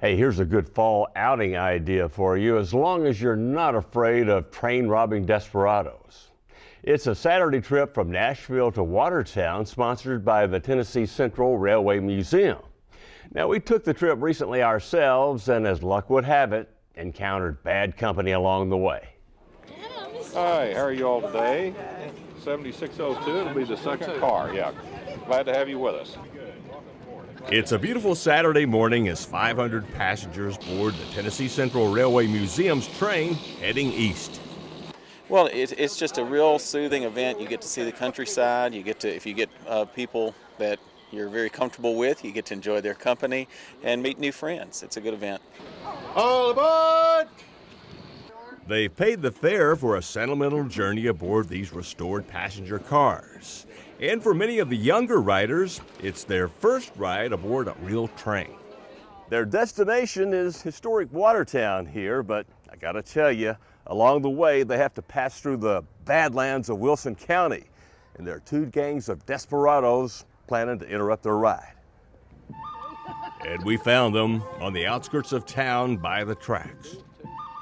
Hey, here's a good fall outing idea for you, as long as you're not afraid of train robbing desperados. It's a Saturday trip from Nashville to Watertown, sponsored by the Tennessee Central Railway Museum. Now, we took the trip recently ourselves, and as luck would have it, encountered bad company along the way. Hi, how are you all today? 7602, it'll be the second car, yeah. Glad to have you with us. It's a beautiful Saturday morning as 500 passengers board the Tennessee Central Railway Museum's train heading east. Well, it's just a real soothing event. You get to see the countryside. You get to, if you get people that you're very comfortable with, you get to enjoy their company and meet new friends. It's a good event. All aboard! They've paid the fare for a sentimental journey aboard these restored passenger cars. And for many of the younger riders, it's their first ride aboard a real train. Their destination is historic Watertown here, but I gotta tell you, along the way they have to pass through the Badlands of Wilson County, and there are two gangs of desperados planning to interrupt their ride. And we found them on the outskirts of town by the tracks.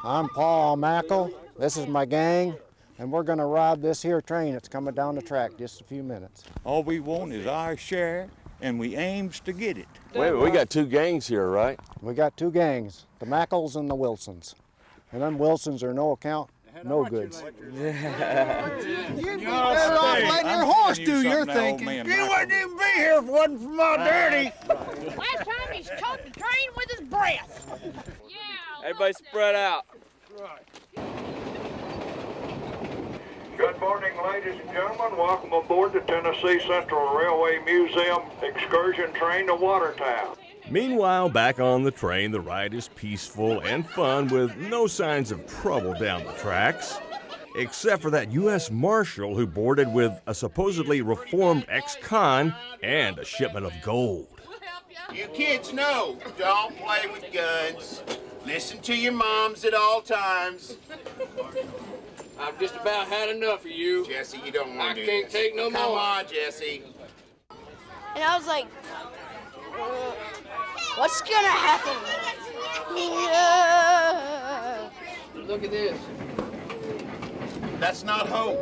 I'm Paul Mackle. This is my gang, and we're gonna rob this here train that's coming down the track just a few minutes. All we want is our share, and we aims to get it. Wait, we got two gangs here, right? We got two gangs, the Mackles and the Wilsons. And them Wilsons are no account, no goods. You're better off letting your horse do your thinking. You wouldn't even be here if it wasn't for my dirty. Last time he choked the train with his breath. Yeah. Everybody spread out. Good morning, ladies and gentlemen. Welcome aboard the Tennessee Central Railway Museum excursion train to Watertown. Meanwhile, back on the train, the ride is peaceful and fun with no signs of trouble down the tracks, except for that U.S. Marshal who boarded with a supposedly reformed ex-con and a shipment of gold. You kids know, don't play with guns. Listen to your moms at all times. I've just about had enough of you. Jesse, you don't want to do can't this. take no more. Come on, Jesse. And I was like, what's gonna happen? Look at this. That's not hope.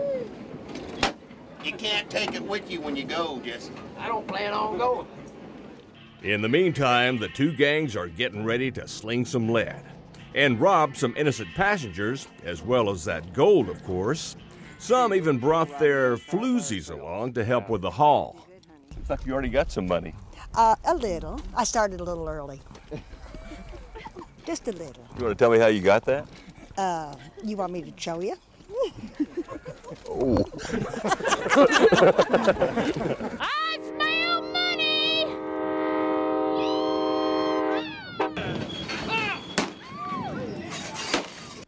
You can't take it with you when you go, Jesse. I don't plan on going. In the meantime, the two gangs are getting ready to sling some lead and rob some innocent passengers, as well as that gold, of course. Some even brought their floozies along to help with the haul. Looks like you already got some money. A little. I started a little early. Just a little. You want to tell me how you got that? You want me to show you? Oh. I smell money!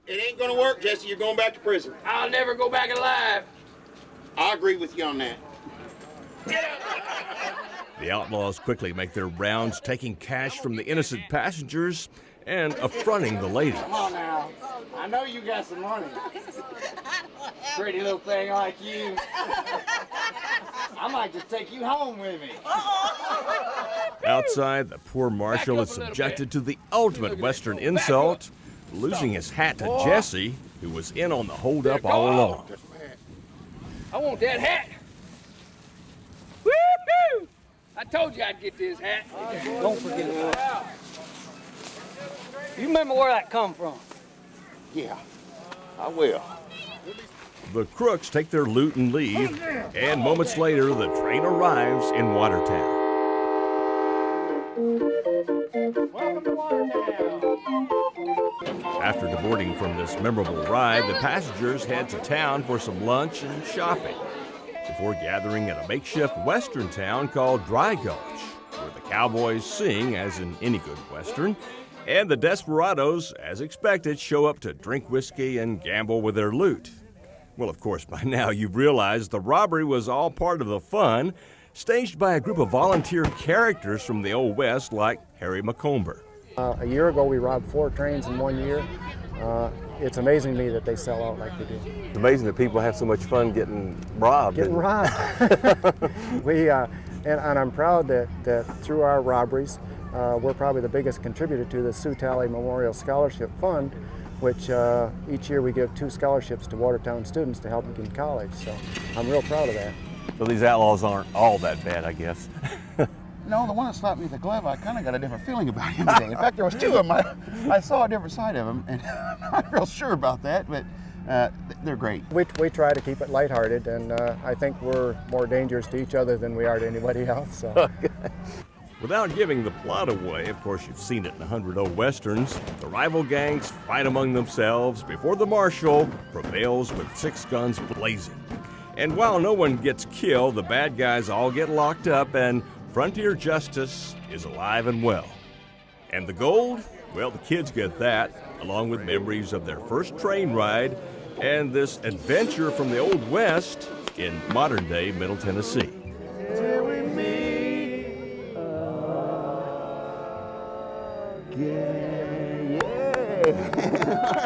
It ain't gonna work, Jesse. You're going back to prison. I'll never go back alive. I agree with you on that. The outlaws quickly make their rounds, taking cash from the innocent passengers and affronting the ladies. Come on now. I know you got some money. Pretty little thing like you. I might just take you home with me. Outside, the poor marshal is subjected to the ultimate Western insult, losing his hat to Jesse, who was in on the holdup all along. I want that hat. Woo-hoo! I told you I'd get this hat. Don't forget it. You remember where that come from? Yeah, I will. The crooks take their loot and leave, and moments later, the train arrives in Watertown. Welcome to Watertown. After departing from this memorable ride, the passengers head to town for some lunch and shopping, before gathering at a makeshift western town called Dry Gulch, where the cowboys sing, as in any good western, and the desperados, as expected, show up to drink whiskey and gamble with their loot. Well, of course, by now you've realized the robbery was all part of the fun, staged by a group of volunteer characters from the Old West like Harry McComber. A year ago, we robbed 4 trains in 1 year. It's amazing to me that they sell out like they do. It's amazing that people have so much fun getting robbed. Getting robbed. And I'm proud that through our robberies, we're probably the biggest contributor to the Sue Talley Memorial Scholarship Fund, which each year we give 2 scholarships to Watertown students to help them in college. So I'm real proud of that. So these outlaws aren't all that bad, I guess. No, the one that slapped me with the glove, I kind of got a different feeling about him today. In fact, there was 2 of them. I saw a different side of him, and I'm not real sure about that, but they're great. We try to keep it lighthearted, and I think we're more dangerous to each other than we are to anybody else. So. Without giving the plot away, of course you've seen it in 100 old westerns, the rival gangs fight among themselves before the marshal prevails with 6 guns blazing. And while no one gets killed, the bad guys all get locked up and frontier justice is alive and well. And the gold? Well, the kids get that, along with memories of their first train ride and this adventure from the Old West in modern-day Middle Tennessee. Till we meet again. Yeah.